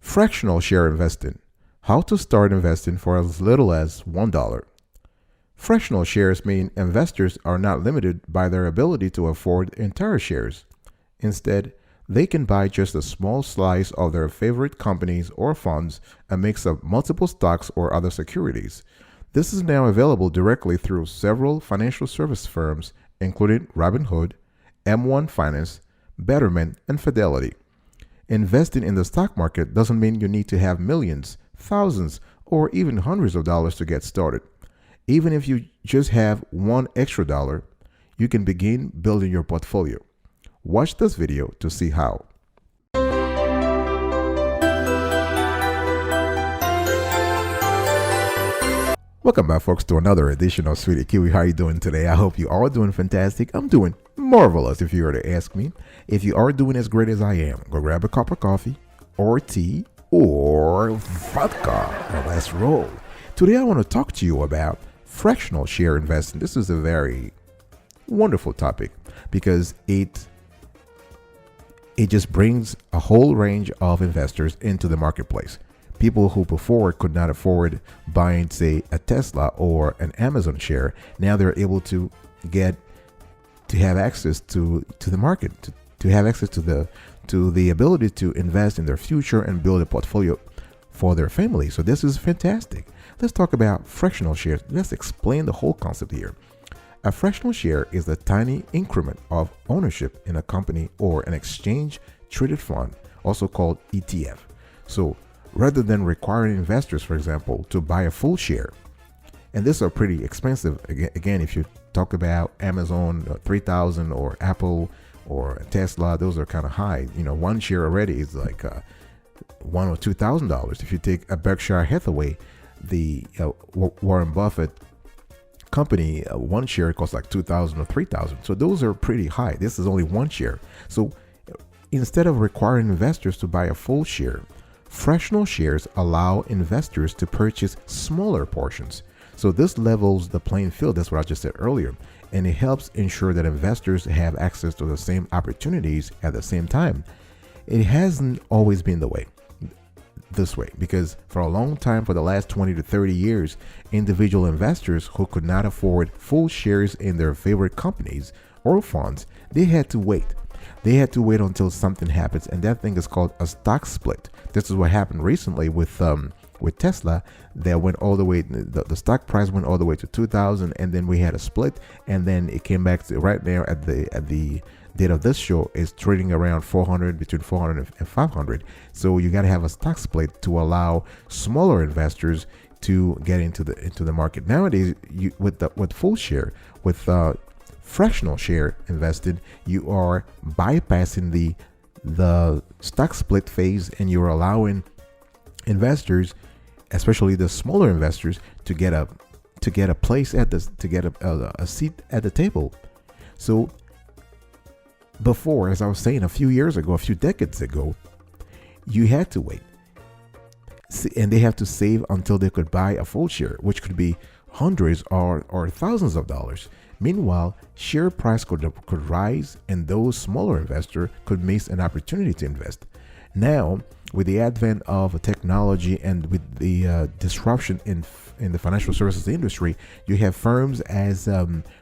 Fractional share investing. How to start investing for as little as $1. Fractional shares mean investors are not limited by their ability to afford entire shares. Instead, they can buy just a small slice of their favorite companies or funds, a mix of multiple stocks or other securities. This is now available directly through several financial service firms, including Robinhood, M1 Finance, Betterment, and Fidelity. Investing in the stock market doesn't mean you need to have millions, thousands, or even hundreds of dollars to get started. Even if you just have $1 extra, you can begin building your portfolio. Watch this video to see how. Welcome back, folks, to another edition of Sweetie Kiwi. How are you doing today? I hope you are doing fantastic. I'm doing marvelous, if you were to ask me. If you are doing as great as I am, go grab a cup of coffee or tea or vodka and let's roll. Today I want to talk to you about fractional share investing. This is a very wonderful topic because it just brings a whole range of investors into the marketplace. People who before could not afford buying, say, a Tesla or an Amazon share, now they're able to have access to the market, to have access to the ability to invest in their future and build a portfolio for their family. So this is fantastic. Let's talk about fractional shares. Let's explain the whole concept here. A fractional share is a tiny increment of ownership in a company or an exchange traded fund, also called ETF. So rather than requiring investors, for example, to buy a full share, and these are pretty expensive. Again, if you talk about Amazon 3,000 or Apple or Tesla, those are kind of high. You know, one share already is like $1,000 or $2,000. If you take a Berkshire Hathaway, the Warren Buffett company, one share costs like $2,000 or $3,000. So those are pretty high. This is only one share. So instead of requiring investors to buy a full share, fractional shares allow investors to purchase smaller portions. So this levels the playing field. That's what I just said earlier. And it helps ensure that investors have access to the same opportunities at the same time. It hasn't always been this way, because for a long time, for the last 20 to 30 years, individual investors who could not afford full shares in their favorite companies or funds, they had to wait. They had to wait until something happens, and that thing is called a stock split. This is what happened recently with Tesla. That went all the way. The stock price went all the way to 2,000, and then we had a split, and then it came back to right now at the date of this show is trading around 400, between 400 and 500. So you got to have a stock split to allow smaller investors to get into the market. Nowadays, with full share, with fractional share invested, you are bypassing the stock split phase, and you're allowing investors, especially the smaller investors, to get a place a seat at the table. So before, as I was saying, a few decades ago, you had to wait, and they have to save until they could buy a full share, which could be hundreds or thousands of dollars. Meanwhile, share price could rise, and those smaller investors could miss an opportunity to invest. Now, with the advent of technology and with the disruption in the financial services industry, you have firms as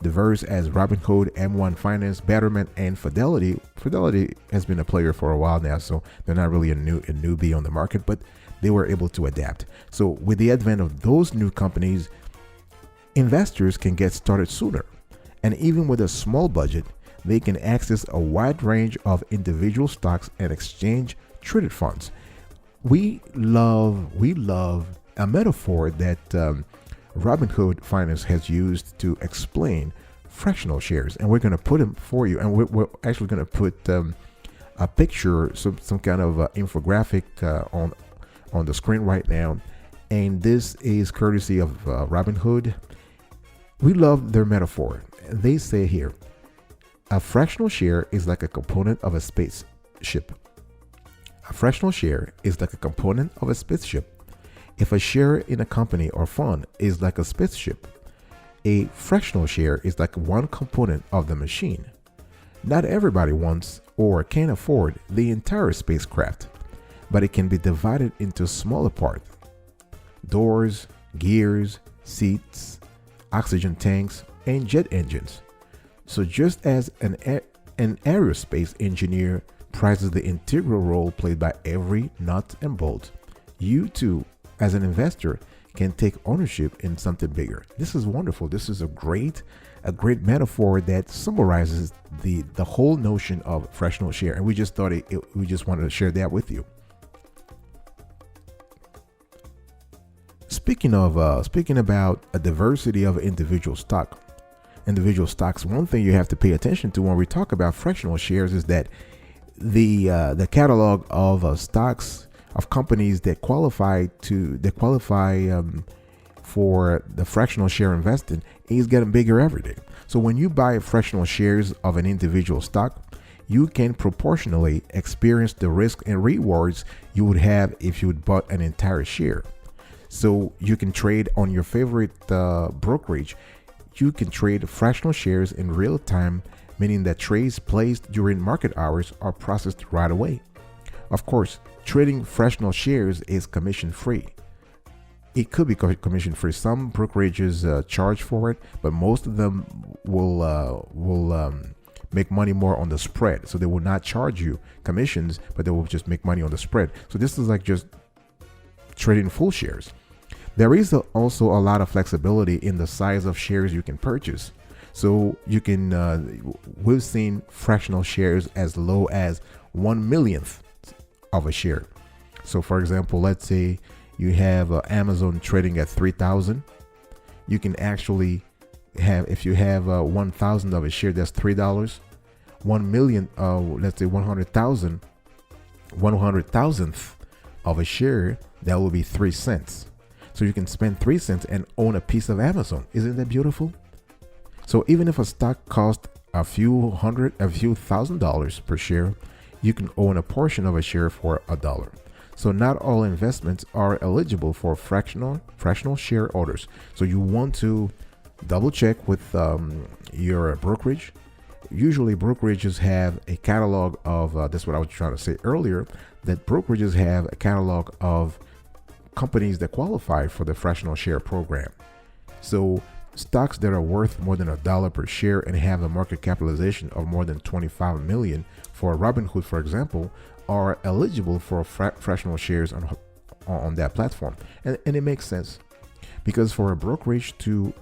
diverse as Robinhood, M1 Finance, Betterment, and Fidelity. Fidelity has been a player for a while now, so they're not really a newbie on the market, but they were able to adapt. So with the advent of those new companies, investors can get started sooner. And even with a small budget, they can access a wide range of individual stocks and exchange traded funds. We love a metaphor that Robinhood Finance has used to explain fractional shares, and we're going to put them for you. And we're actually going to put a picture, some kind of infographic on the screen right now. And this is courtesy of Robinhood. We love their metaphor. They say here, a fractional share is like a component of a spaceship. A fractional share is like a component of a spaceship. If a share in a company or fund is like a spaceship, a fractional share is like one component of the machine. Not everybody wants or can afford the entire spacecraft. but it can be divided into smaller parts: doors, gears, seats, oxygen tanks, and jet engines. So just as an aerospace engineer prizes the integral role played by every nut and bolt, you too, as an investor, can take ownership in something bigger. This is wonderful. This is a great metaphor that summarizes the whole notion of fractional share, and we just thought we just wanted to share that with you. Speaking about a diversity of individual stocks, one thing you have to pay attention to when we talk about fractional shares is that the catalog of stocks of companies that qualify for the fractional share investing is getting bigger every day. So when you buy fractional shares of an individual stock, you can proportionally experience the risk and rewards you would have if you had bought an entire share. So you can trade on your favorite brokerage. You can trade fractional shares in real time, meaning that trades placed during market hours are processed right away. Of course, trading fractional shares is commission free. It could be commission free. Some brokerages charge for it, but most of them will make money more on the spread. So they will not charge you commissions, but they will just make money on the spread. So this is like just trading full shares. There is also a lot of flexibility in the size of shares you can purchase. So you can, we've seen fractional shares as low as 1/1,000,000th of a share. So for example, let's say you have Amazon trading at 3,000. You can actually have, if you have 1,000 of a share, that's $3. 1,000,000, let's say 100,000th of a share, that will be 3 cents. So you can spend 3 cents and own a piece of Amazon. Isn't that beautiful? So even if a stock costs a few $1,000s per share, you can own a portion of a share for $1. So not all investments are eligible for fractional share orders. So you want to double check with your brokerage. Usually brokerages have a catalog of, that's what I was trying to say earlier, that brokerages have a catalog of companies that qualify for the fractional share program. So stocks that are worth more than $1 per share and have a market capitalization of more than 25 million for Robinhood, for example, are eligible for fractional shares on that platform. And it makes sense, because for a brokerage to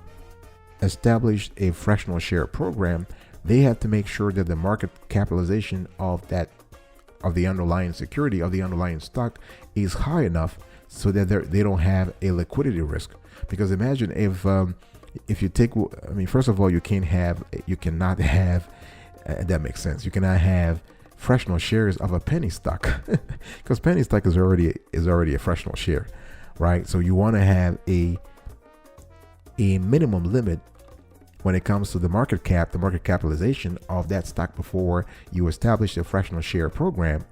establish a fractional share program, they have to make sure that the market capitalization of the underlying security, of the underlying stock, is high enough so that they don't have a liquidity risk. Because imagine if you take, I mean, first of all, you cannot have, that makes sense. You cannot have fractional shares of a penny stock, because penny stock is already a fractional share, right? So you want to have a minimum limit when it comes to the market capitalization of that stock before you establish a fractional share program.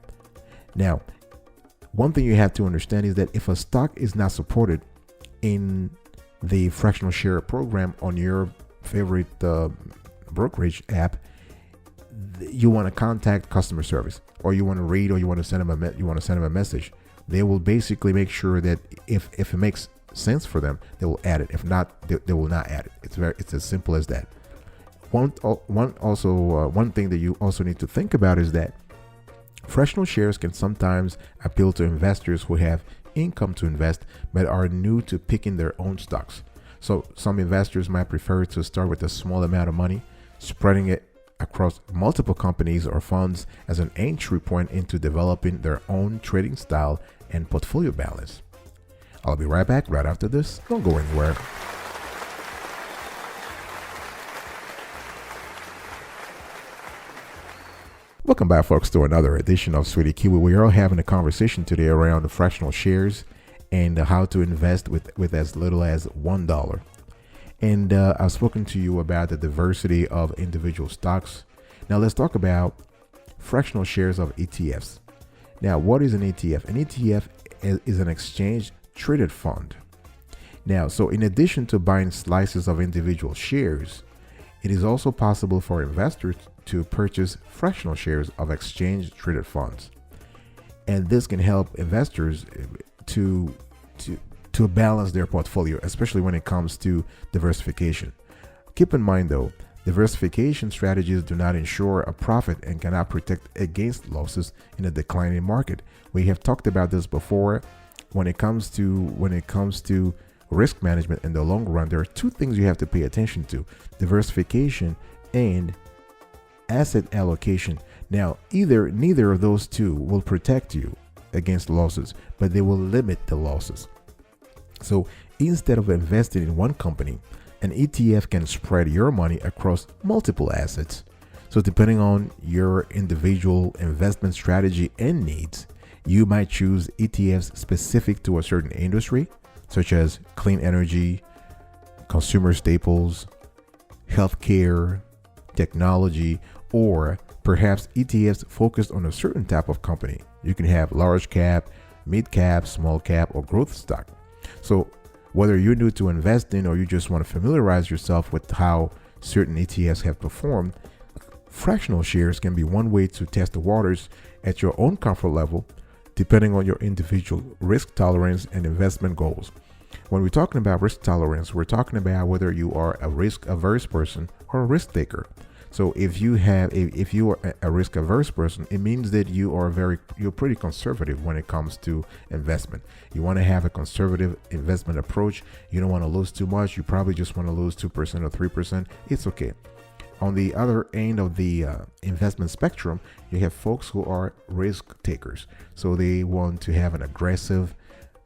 Now, one thing you have to understand is that if a stock is not supported in the fractional share program on your favorite brokerage app, you want to contact customer service, or you want to read, or you want to send them a message. They will basically make sure that if it makes sense for them, they will add it. If not, they will not add it. It's as simple as that. One thing that you also need to think about is that fractional shares can sometimes appeal to investors who have income to invest but are new to picking their own stocks. So some investors might prefer to start with a small amount of money, spreading it across multiple companies or funds as an entry point into developing their own trading style and portfolio balance. I'll be right back right after this. Don't go anywhere. Welcome back, folks, to another edition of Sweetie Kiwi. We are having a conversation today around the fractional shares and how to invest with as little as $1. And I've spoken to you about the diversity of individual stocks. Now let's talk about fractional shares of ETFs. Now, what is an ETF? An ETF is an exchange traded fund. Now, so in addition to buying slices of individual shares, it is also possible for investors to purchase fractional shares of exchange traded funds. and this can help investors to to to balance their portfolio, especially when it comes to diversification. Keep in mind though, diversification strategies do not ensure a profit and cannot protect against losses in a declining market. We have talked about this before. When it comes to risk management in the long run, there are two things you have to pay attention to: diversification and asset allocation. Now, neither of those two will protect you against losses, but they will limit the losses. So instead of investing in one company, an ETF can spread your money across multiple assets. So depending on your individual investment strategy and needs, you might choose ETFs specific to a certain industry, such as clean energy, consumer staples, healthcare, technology, or perhaps ETFs focused on a certain type of company. You can have large cap, mid cap, small cap, or growth stock. So whether you're new to investing or you just want to familiarize yourself with how certain ETFs have performed, fractional shares can be one way to test the waters at your own comfort level, depending on your individual risk tolerance and investment goals. When we're talking about risk tolerance, we're talking about whether you are a risk averse person or a risk taker. So if you are a risk averse person, it means that you're pretty conservative when it comes to investment. You want to have a conservative investment approach. You don't want to lose too much. You probably just want to lose 2% or 3%. It's okay. On the other end of the investment spectrum, you have folks who are risk takers. So they want to have an aggressive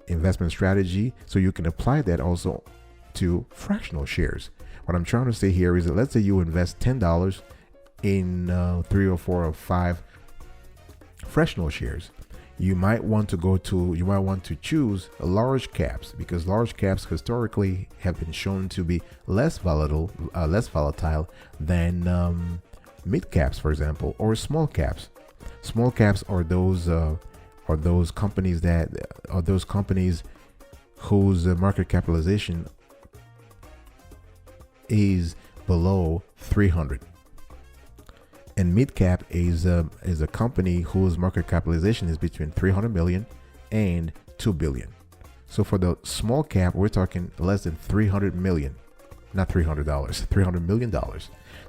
investment strategy. So you can apply that also to fractional shares. What I'm trying to say here is that let's say you invest $10 in 3 or 4 or 5 fractional shares. You might want to choose large caps, because large caps historically have been shown to be less volatile than mid caps, for example, or small caps. Small caps are those companies whose market capitalization is below 300, and mid cap is a company whose market capitalization is between 300 million and 2 billion. So for the small cap, we're talking less than 300 million, not $300, $300 million.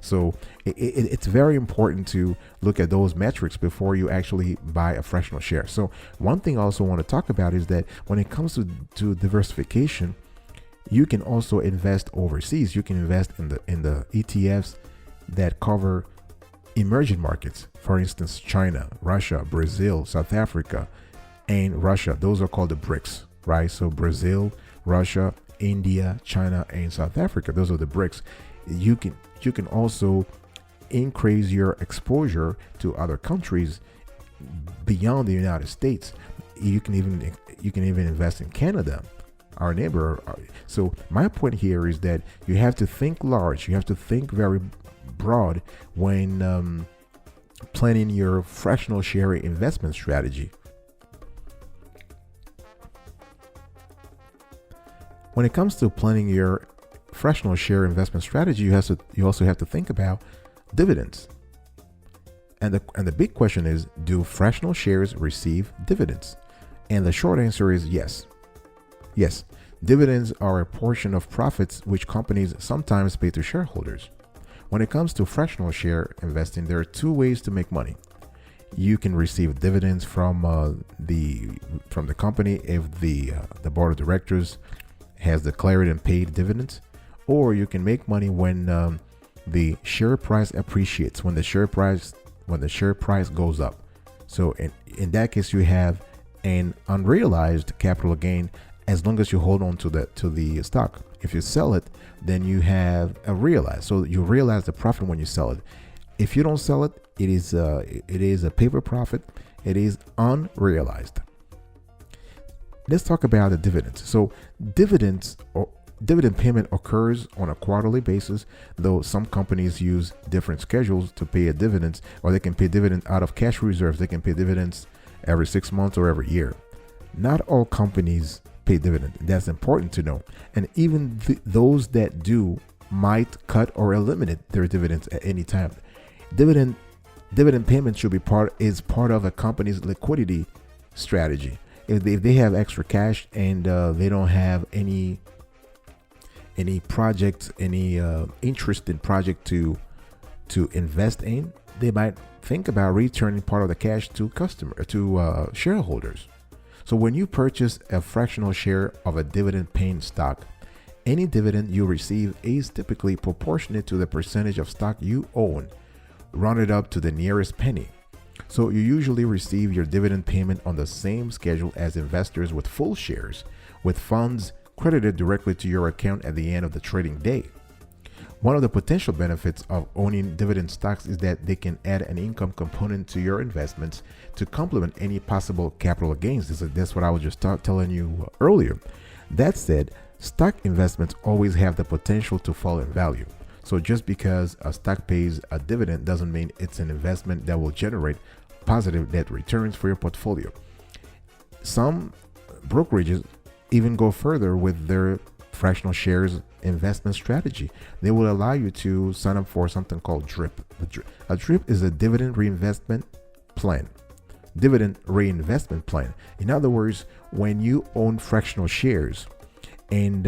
So it's very important to look at those metrics before you actually buy a fractional share. So one thing I also want to talk about is that when it comes to diversification, you can also invest overseas. You can invest in the ETFs that cover emerging markets. For instance, China, Russia, Brazil, South Africa, and Russia. Those are called the BRICS, right? So Brazil, Russia, India, China, and South Africa. Those are the BRICS. You can also increase your exposure to other countries beyond the United States. You can even invest in Canada, our neighbor. So my point here is that you have to think large. You have to think very broad when planning your fractional share investment strategy. When it comes to planning your fractional share investment strategy, you also have to think about dividends. And the big question is, do fractional shares receive dividends? And the short answer is yes. Yes, dividends are a portion of profits which companies sometimes pay to shareholders. When it comes to fractional share investing, there are two ways to make money. You can receive dividends from the company if the board of directors has declared and paid dividends, or you can make money when the share price appreciates, when the share price goes up. So in that case, you have an unrealized capital gain as long as you hold on to the stock. If you sell it, then you have a realized. So you realize the profit when you sell it. If you don't sell it, it is a paper profit. It is unrealized. Let's talk about the dividends. So dividend payment occurs on a quarterly basis, though some companies use different schedules to pay a dividends, or they can pay dividends out of cash reserves. They can pay dividends every 6 months or every year. Not all companies pay dividends. That's important to know. And even those that do might cut or eliminate their dividends at any time. Dividend payment should be part of a company's liquidity strategy. If they have extra cash and they don't have any projects, any interested project to invest in, they might think about returning part of the cash to shareholders. So when you purchase a fractional share of a dividend paying stock, any dividend you receive is typically proportionate to the percentage of stock you own, rounded up to the nearest penny. So you usually receive your dividend payment on the same schedule as investors with full shares, with funds credited directly to your account at the end of the trading day. One of the potential benefits of owning dividend stocks is that they can add an income component to your investments to complement any possible capital gains. That's what I was just telling you earlier. That said, stock investments always have the potential to fall in value. So just because a stock pays a dividend doesn't mean it's an investment that will generate positive net returns for your portfolio. Some brokerages even go further with their fractional shares investment strategy. They will allow you to sign up for something called DRIP. A DRIP is a dividend reinvestment plan. In other words, when you own fractional shares, and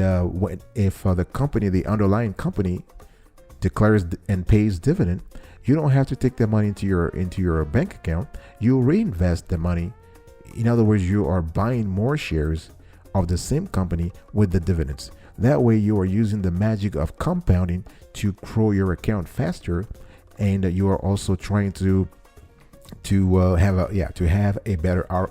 if the underlying company declares and pays dividend, you don't have to take the money into your bank account. You reinvest the money. In other words, you are buying more shares of the same company with the dividends. That way, you are using the magic of compounding to grow your account faster, and you are also trying to have a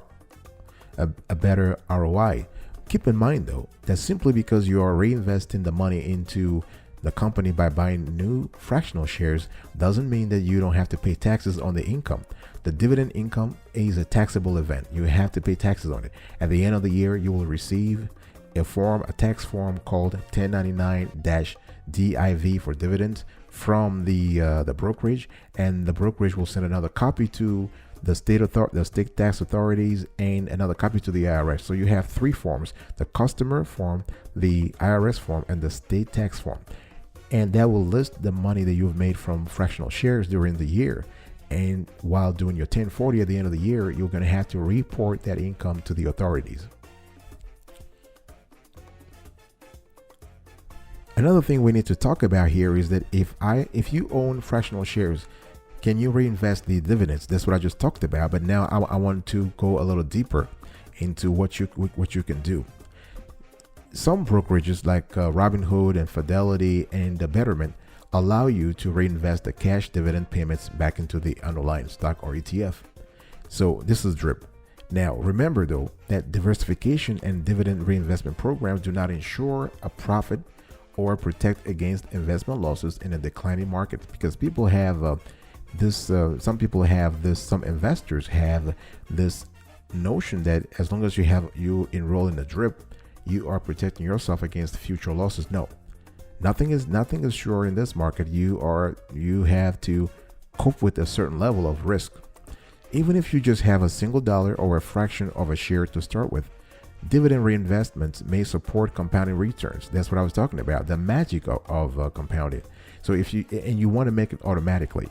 better ROI. Keep in mind though that simply because you are reinvesting the money into the company by buying new fractional shares doesn't mean that you don't have to pay taxes on the income. The dividend income is a taxable event. You have to pay taxes on it. At the end of the year, you will receive a tax form called 1099-DIV for dividends from the brokerage, and the brokerage will send another copy to the state tax authorities and another copy to the IRS. So you have three forms: the customer form, the IRS form, and the state tax form. And that will list the money that you've made from fractional shares during the year. And while doing your 1040 at the end of the year, you're going to have to report that income to the authorities. Another thing we need to talk about here is that if you own fractional shares, can you reinvest the dividends? That's what I just talked about. But now I want to go a little deeper into what you can do. Some brokerages like Robinhood and Fidelity and the Betterment allow you to reinvest the cash dividend payments back into the underlying stock or ETF. So this is DRIP. Now, remember though that diversification and dividend reinvestment programs do not ensure a profit or protect against investment losses in a declining market, because people have some investors have this notion that as long as you enroll in the DRIP, you are protecting yourself against future losses. No, nothing is sure in this market. You have to cope with a certain level of risk. Even if you just have a single dollar or a fraction of a share to start with, dividend reinvestments may support compounding returns. That's what I was talking about, the magic of compounding. So if you want to make it automatically.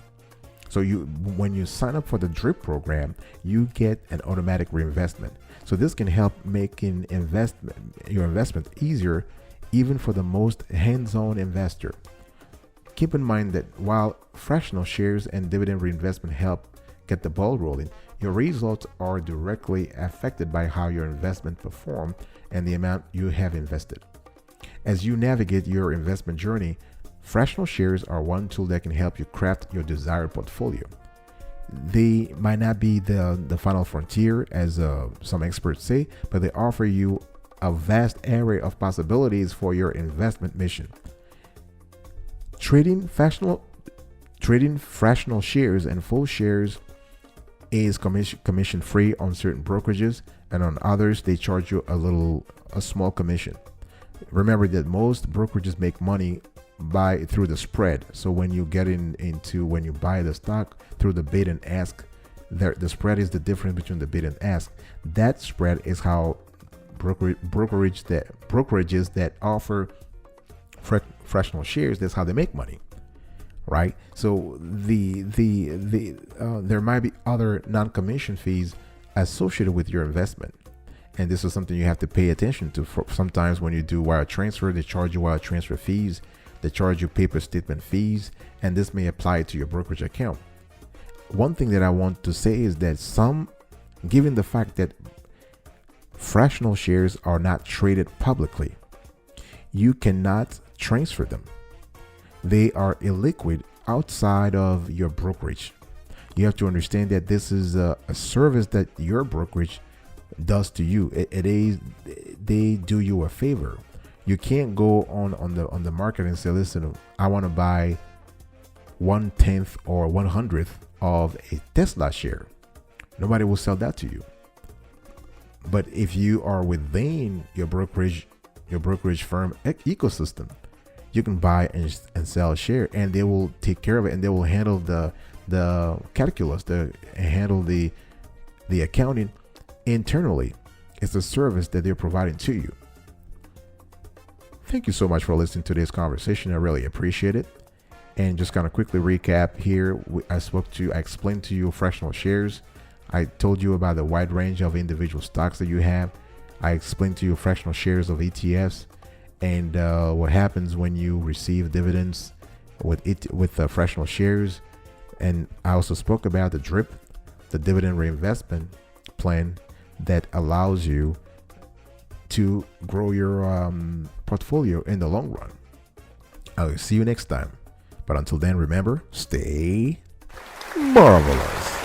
So when you sign up for the DRIP program, you get an automatic reinvestment. So this can help making your investment easier, even for the most hands-on investor. Keep in mind that while fractional shares and dividend reinvestment help get the ball rolling, your results are directly affected by how your investment perform and the amount you have invested. As you navigate your investment journey, fractional shares are one tool that can help you craft your desired portfolio. They might not be the final frontier, as some experts say, but they offer you a vast array of possibilities for your investment mission. Trading fractional shares and full shares is commission free on certain brokerages, and on others they charge you a small commission. Remember that most brokerages make money through the spread. So when you get when you buy the stock through the bid and ask, the spread is the difference between the bid and ask. That spread is how brokerages that offer fractional shares, that's how they make money, right? So there might be other non-commission fees associated with your investment. And this is something you have to pay attention to. Sometimes when you do wire transfer, they charge you wire transfer fees, they charge you paper statement fees, and this may apply to your brokerage account. One thing that I want to say is that given the fact that fractional shares are not traded publicly, you cannot transfer them. They are illiquid outside of your brokerage. You have to understand that this is a service that your brokerage does to you. They do you a favor. You can't go on the market and say, listen, I want to buy 1/10 or 1/100th of a Tesla share. Nobody will sell that to you. But if you are within your brokerage firm ecosystem, you can buy and sell a share, and they will take care of it, and they will handle the calculus, handle the accounting internally. It's a service that they're providing to you. Thank you so much for listening to this conversation. I really appreciate it. And just kind of quickly recap here, I explained to you fractional shares. I told you about the wide range of individual stocks that you have. I explained to you fractional shares of ETFs and what happens when you receive dividends with fractional shares. And I also spoke about the DRIP, the dividend reinvestment plan that allows you to grow your portfolio in the long run. I'll see you next time. But until then, remember, stay marvelous.